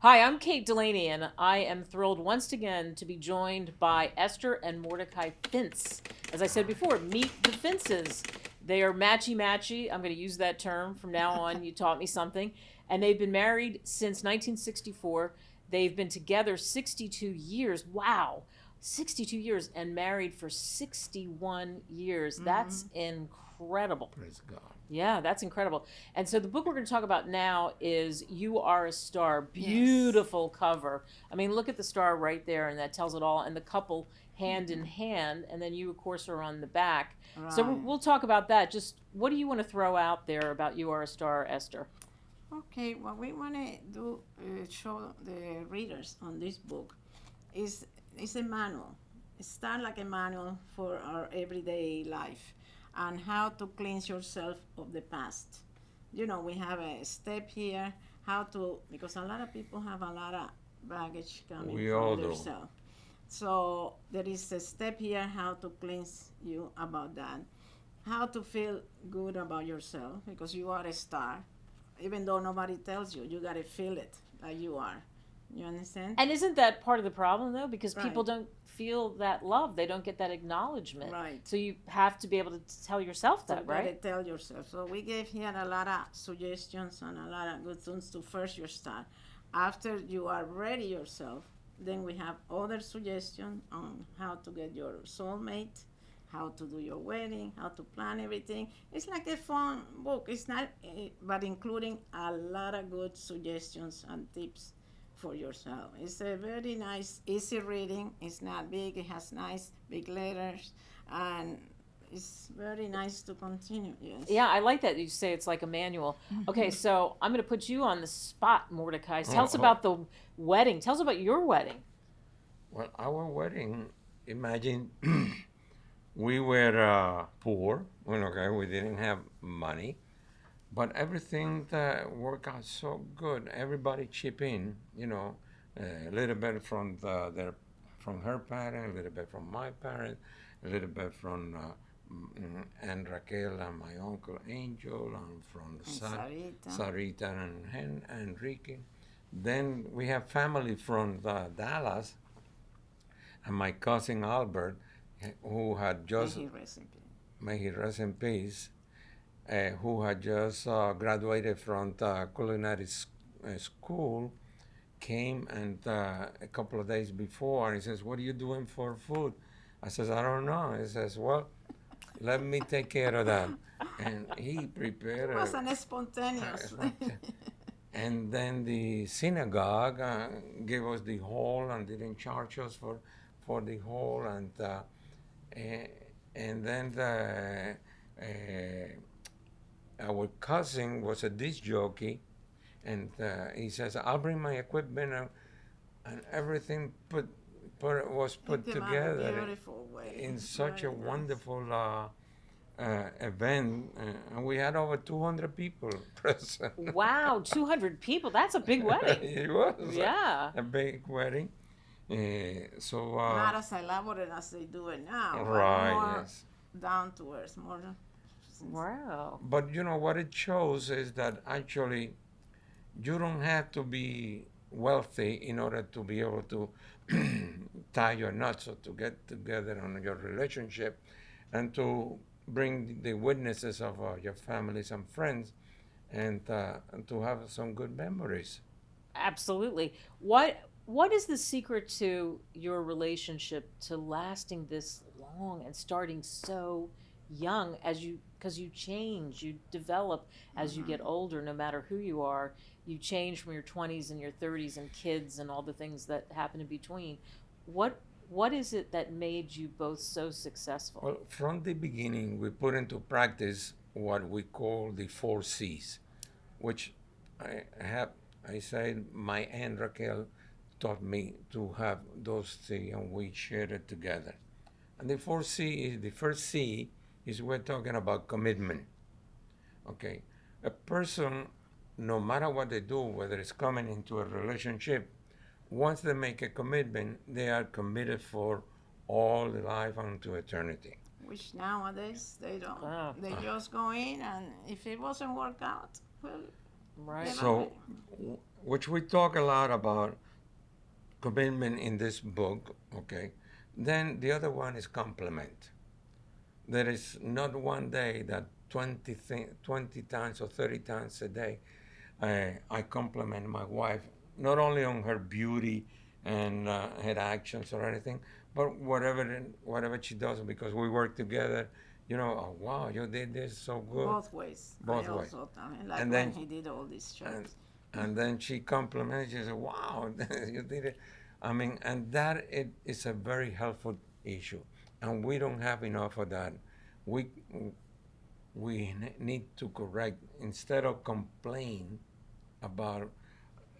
Hi, I'm Kate Delaney, and I am thrilled once again to be joined by Esther and Mordechai Fintz. As I said before, meet the Fintzes. They are matchy-matchy. I'm going to use that term from now on. You taught me something. And they've been married since 1964. They've been together 62 years. Wow. 62 years and married for 61 years. That's incredible. Praise God. Yeah, that's incredible. And so the book we're going to talk about now is You Are a Star. Beautiful cover. I mean, look at the star right there, and that tells it all. And the couple hand in hand, and then you, of course, are on the back. So we'll talk about that. Just what do you want to throw out there about You Are a Star, Esther? Okay, what we want to do, show the readers on this book, is a manual. It's not like a manual for our everyday life and how to cleanse yourself of the past. You know, we have a step here, how to, because a lot of people have a lot of baggage coming We all from do. themselves. So there is a step here how to cleanse you about that, how to feel good about yourself because you are a star. Even though nobody tells you, you gotta feel it like you are. You understand? And isn't that part of the problem, though? Because people Right. don't feel that love. They don't get that acknowledgement. Right. So you have to be able to tell yourself So that, you gotta right? tell yourself. So we gave here a lot of suggestions and a lot of good things to first your start. After you are ready yourself, then we have other suggestions on how to get your soulmate, how to do your wedding, how to plan everything. It's like a fun book. It's not, but including a lot of good suggestions and tips for yourself. It's a very nice, easy reading. It's not big. It has nice big letters, and it's very nice to continue. Yes. Yeah, I like that you say it's like a manual. Okay, so I'm going to put you on the spot, Mordecai. Tell us about the wedding. Tell us about your wedding. Well, our wedding, imagine we were poor. Well, okay, we didn't have money, but everything that worked out so good. Everybody chip in, a little bit from from her parent, a little bit from my parent, a little bit from Aunt Raquel and my uncle Angel, and from Sarita and Enrique. Then we have family from Dallas, and my cousin Albert, who had just, may he rest in peace, who had just graduated from the culinary school, came and a couple of days before, and he says, "What are you doing for food?" I says, "I don't know." He says, "Well, let me take care of that." And he prepared It was an spontaneous. and then the synagogue gave us the hall and didn't charge us for the hall, and then our cousin was a disc jockey, and he says, "I'll bring my equipment," and everything was put together in such a wonderful event, and we had over 200 people present. Wow, 200 people. That's a big wedding. It was Yeah. a big wedding. So Not as elaborate as they do it now. right, More yes. down to earth, more. Wow. But what it shows is that actually you don't have to be wealthy in order to be able to tie your knots or to get together on your relationship and to bring the witnesses of your families and friends and to have some good memories. Absolutely. What is the secret to your relationship to lasting this long and starting so young because you change, you develop as you get older, no matter who you are. You change from your 20s and your 30s and kids and all the things that happen in between. What is it that made you both so successful? Well, from the beginning, we put into practice what we call the 4 C's, which I said my Aunt Raquel taught me to have those three, and we shared it together. And the 4 C is, the first C is we're talking about commitment. Okay, a person, no matter what they do, whether it's coming into a relationship, once they make a commitment, they are committed for all the life unto eternity. Which nowadays they don't. Wow. They just go in, and if it wasn't work out, well, Right. So, which we talk a lot about commitment in this book, okay? Then the other one is complement. There is not one day that 20 times or 30 times a day I compliment my wife, not only on her beauty and her actions or anything, but whatever she does, because we work together. You know, oh, wow, you did this so good. Both ways. Both I ways. also tell him, like And when then he did all these and, shows. and then she compliments. She says, "Wow, you did it." I mean, and that it is a very helpful issue, and we don't have enough of that. We need to correct instead of complain about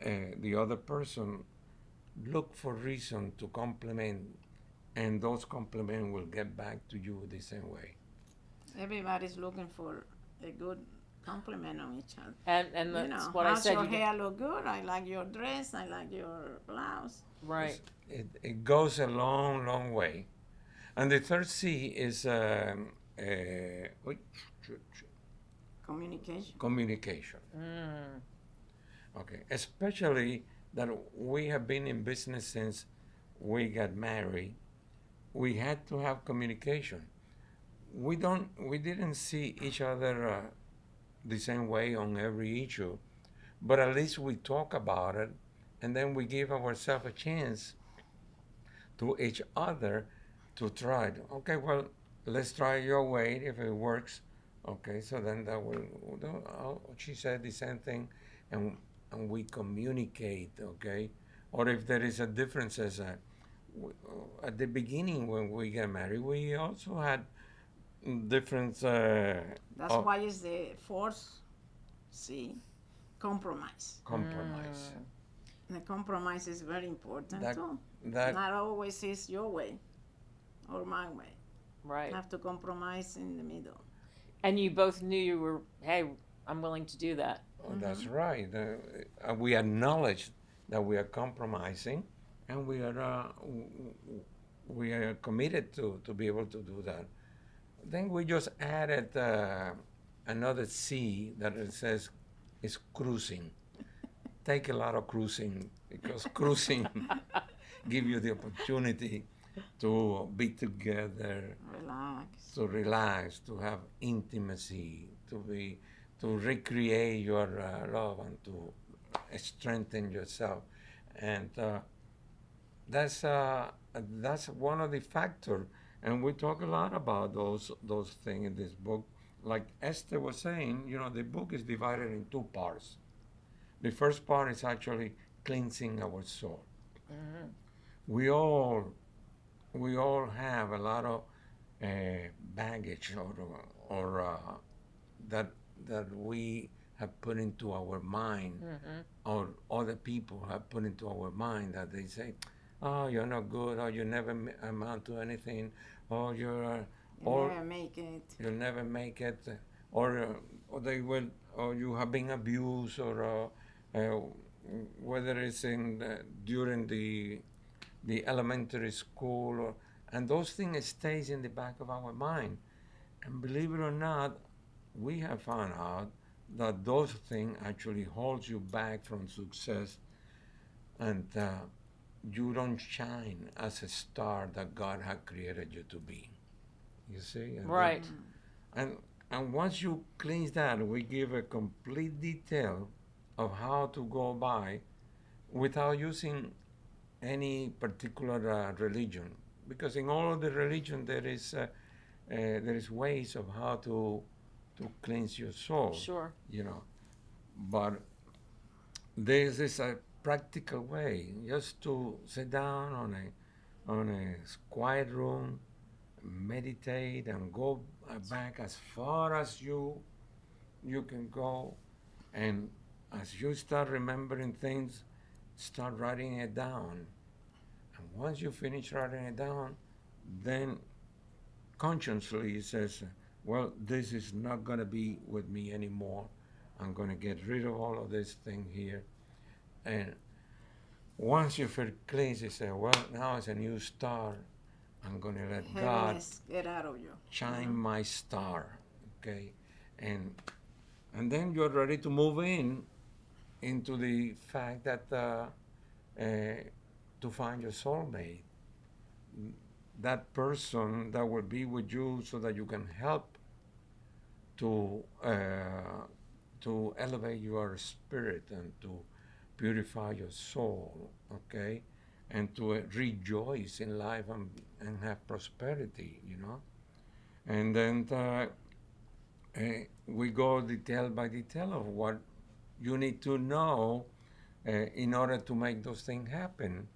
the other person. Look for reason to compliment, and those compliments will get back to you the same way. Everybody's looking for a good compliment on each other. And You that's know, what I how's said. your You get, hair look good? I like your dress. I like your blouse. right. It goes a long, long way. And the third C is Communication. communication. Mm. Okay, especially that we have been in business since we got married. We had to have communication. We didn't see each other the same way on every issue, but at least we talk about it, and then we give ourselves a chance to each other to try it. Okay, well, let's try your way. If it works, okay, so then that will. She said the same thing, and we communicate. Okay, or if there is a differences at the beginning when we get married, we also had different. That's why it's the fourth C, compromise. Compromise. The compromise is very important That- too. That Not always is your way or my way. Right. You have to compromise in the middle. And you both knew you were, hey, I'm willing to do that. That's right. We acknowledge that we are compromising, and we are committed to be able to do that. Then we just added another C that it says is cruising. Take a lot of cruising, because cruising give you the opportunity to be together, Relax. to relax, to have intimacy, to recreate your love and to strengthen yourself, and that's one of the factors. And we talk a lot about those things in this book. Like Esther was saying, you know, the book is divided in two parts. The first part is actually cleansing our soul. Mm-hmm. We all have a lot of baggage or that we have put into our mind, or other people have put into our mind, that they say, "Oh, you're not good," or "You never amount to anything," or "You're You never make it. you'll never make it," or they will, or "You have been abused," or whether it's during the elementary school, and those things stays in the back of our mind. And believe it or not, we have found out that those things actually holds you back from success, and you don't shine as a star that God had created you to be. You see? Right. And once you cleanse that, we give a complete detail of how to go by without using any particular religion, because in all of the religion there is ways of how to cleanse your soul. Sure. You know, but this is a practical way, just to sit down on a quiet room, meditate, and go back as far as you can go, and as you start remembering things, start writing it down. And once you finish writing it down, then consciously it says, well, this is not going to be with me anymore. I'm going to get rid of all of this thing here. And once you feel clean, you say, well, now it's a new start. I'm going to let God Heaviness get out of you. shine my star, okay? And then you're ready to move in into the fact that to find your soulmate, that person that will be with you so that you can help to elevate your spirit and to purify your soul, okay, and to rejoice in life and have prosperity, you know. And then we go detail by detail of what you need to know in order to make those things happen.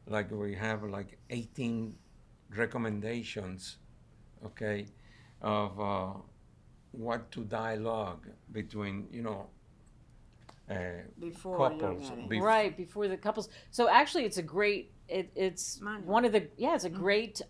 Like we have like 18 recommendations, okay, of what to dialogue between, you know, Before you're couples. getting. Right, before the couples. So actually, it's a great. It's Manual. one of the it's a great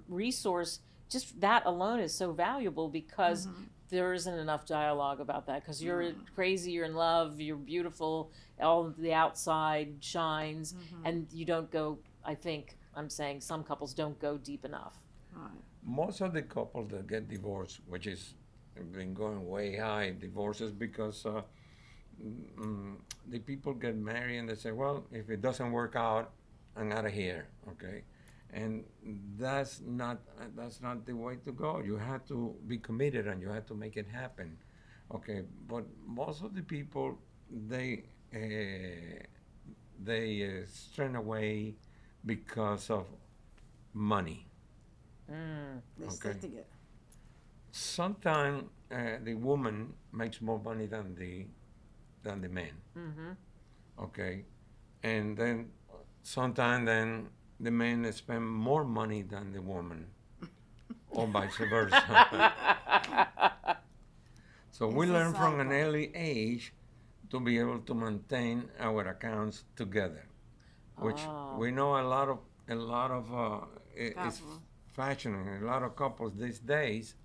resource. Just that alone is so valuable because there isn't enough dialogue about that. Because you're crazy, you're in love, you're beautiful, all of the outside shines, and you don't go. I think I'm saying some couples don't go deep enough. Right. Most of the couples that get divorced, which is been going way high, divorces because the people get married and they say, well, if it doesn't work out, I'm out of here, okay? And that's not the way to go. You have to be committed and you have to make it happen, okay? But most of the people, they strain away because of money. They Okay. stay together. Sometimes the woman makes more money than the man. Okay, and then sometimes then the man spend more money than the woman, or vice versa. So we It's a learn from an cycle. early age to be able to maintain our accounts together, which Oh. we know a lot of it's Couple. fashioning. A lot of couples these days,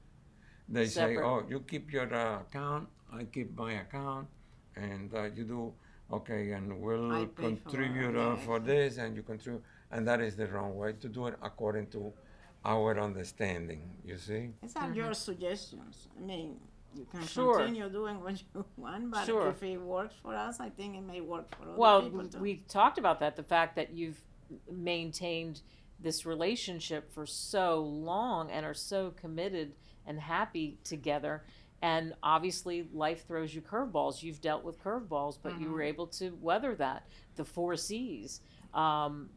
they say, Separate. "Oh, you keep your account, I keep my account, and you do okay, and I we'll pay for contribute it, for this, and you contribute." And that is the wrong way to do it, according to our understanding. You see? It's not your suggestions. I mean, you can Sure. continue doing what you want, but Sure. if it works for us, I think it may work for other Well, people too. we talked about that. The fact that you've maintained this relationship for so long and are so committed and happy together. And obviously, life throws you curveballs. You've dealt with curveballs, but you were able to weather that. The 4 C's.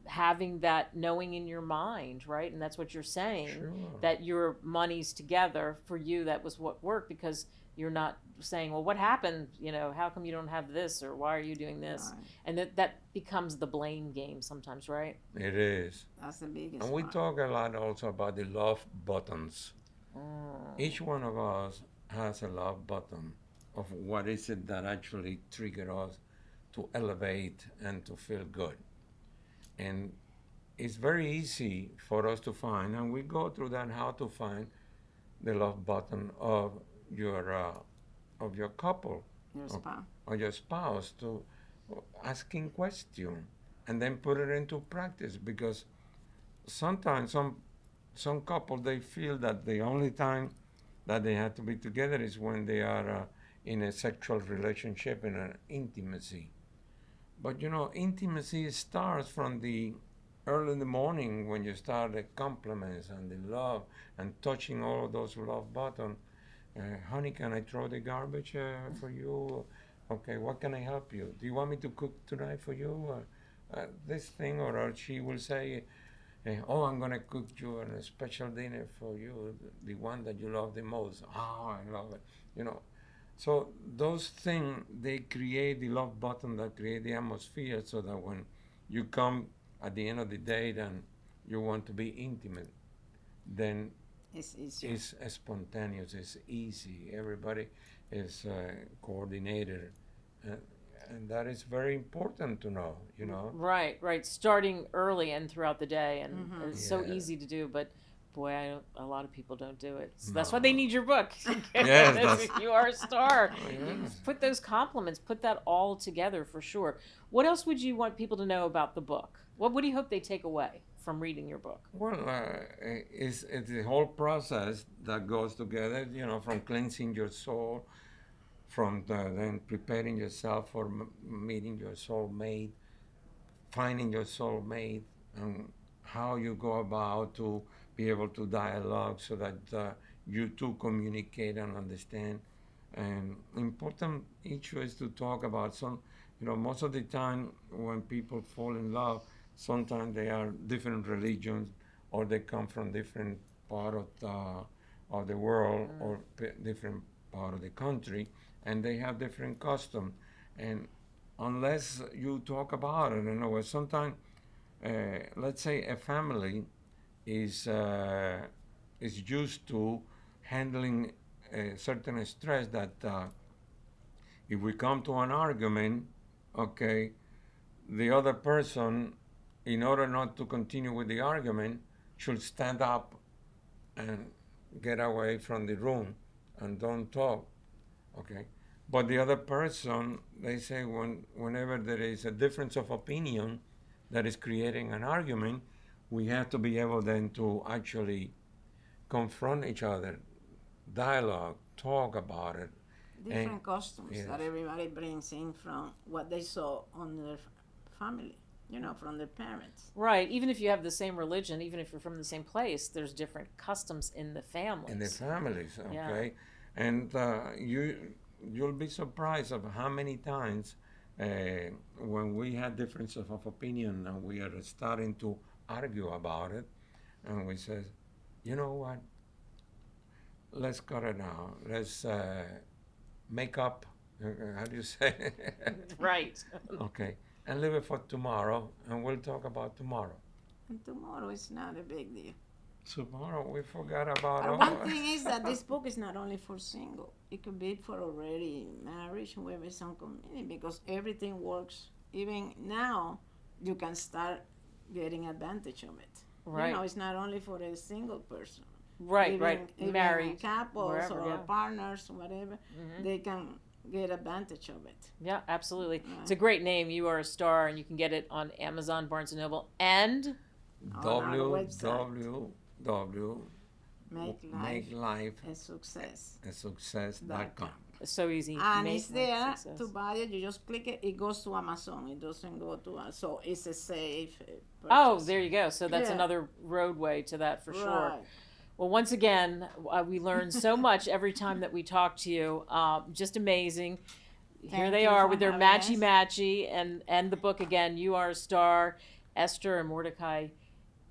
Having that knowing in your mind, right? And that's what you're saying, Sure. that your money's together for you. That was what worked, because you're not saying, well, what happened? You know, how come you don't have this, or why are you doing this? Right. And that becomes the blame game sometimes, right? It is. That's the biggest And we part. talk a lot also about the love buttons. Each one of us has a love button of what is it that actually trigger us to elevate and to feel good. And it's very easy for us to find, and we go through that, how to find the love button of your couple Your spouse. or your spouse, to asking question and then put it into practice, because sometimes some couple, they feel that the only time that they have to be together is when they are in a sexual relationship, in an intimacy. But you know, intimacy starts from the early in the morning, when you start the compliments and the love and touching all of those love buttons. Honey, can I throw the garbage for you? Okay, what can I help you? Do you want me to cook tonight for you? This thing, or she will say, oh, I'm gonna cook you a special dinner for you, the one that you love the most. Oh, I love it. You know, so those things, they create the love button, that create the atmosphere, so that when you come at the end of the day, then you want to be intimate, then It's easier. it's spontaneous, it's easy. Everybody is coordinated, and that is very important to know. You know. Right. Starting early and throughout the day, and it's so Yeah. easy to do, but boy, a lot of people don't do it. So that's why they No. need your book. Yes, that's- You are a star. Oh, yes. Put those compliments, put that all together for sure. What else would you want people to know about the book? What do you hope they take away from reading your book? Well, it's the whole process that goes together, you know, from cleansing your soul, from then preparing yourself for meeting your soulmate, finding your soulmate, and how you go about to be able to dialogue so that you two communicate and understand. And important issue is to talk about some, most of the time when people fall in love, sometimes they are different religions or they come from different part of the world or different part of the country, and they have different customs. And unless you talk about it, sometimes, let's say a family is used to handling a certain stress that if we come to an argument, okay, the other person, in order not to continue with the argument, should stand up and get away from the room and don't talk, okay? But the other person, they say whenever there is a difference of opinion that is creating an argument, we have to be able then to actually confront each other, dialogue, talk about it. Different customs yes. that everybody brings in from what they saw on their family, from their parents. Right. Even if you have the same religion, even if you're from the same place, there's different customs in the families. In the families, okay? Yeah. And you'll be surprised of how many times when we had differences of opinion and we are starting to argue about it, and we said, you know what, let's cut it now. Let's make up, how do you say? Right. Okay, and leave it for tomorrow, and we'll talk about tomorrow. And tomorrow is not a big deal. Tomorrow we forgot about But all. one thing is that this book is not only for single. It could be for already married, whoever is on community, because everything works. Even now, you can start getting advantage of it. Right. It's not only for a single person. Right, right. Even Married. couples wherever, or yeah. partners, whatever, they can get advantage of it. Yeah, absolutely. Right. It's a great name. You Are a Star, and you can get it on Amazon, Barnes & Noble, and On our website. Make life a success. a success.com. it's so easy. And Make it's there life success. to buy it. You just click it. It goes to Amazon. It doesn't go to us. So it's a safe purchase. Oh, there you go. So that's Yeah. another roadway to that for sure. Right. Well, once again, we learn so much every time that we talk to you. Just amazing. Here Thank they you are for with their having us. matchy and the book again. You Are a Star, Esther and Mordechai.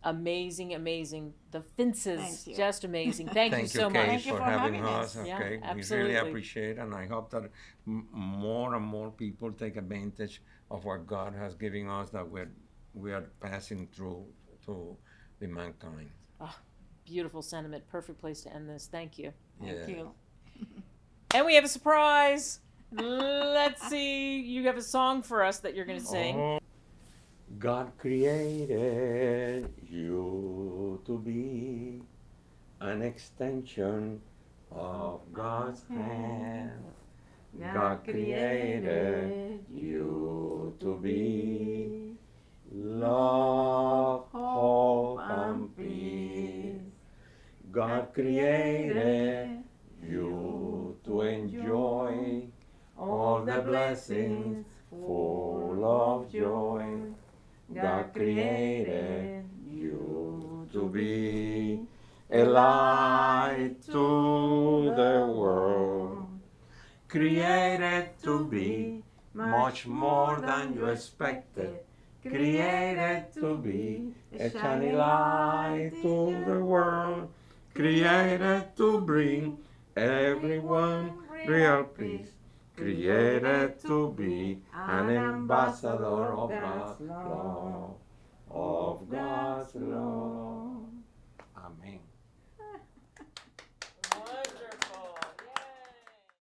Amazing, amazing. The Fintzes, Thank you. just amazing. Thank you so Kate, much. Thank you for for having having us. us. Yeah, Okay, we really absolutely. appreciate it, and I hope that more and more people take advantage of what God has given us, that we are passing through to the mankind. Beautiful sentiment. Perfect place to end this. Thank you. Thank you. And we have a surprise. Let's see. You have a song for us that you're going to sing. Oh. God created you to be an extension of God's hand. God created you to be love, hope, and peace. God created you to enjoy all the blessings full of joy. God created you to be a light to the world, created to be much more than you expected, created to be a shining light to the world, created to bring everyone real peace, created to be an ambassador of God's love, of God's love.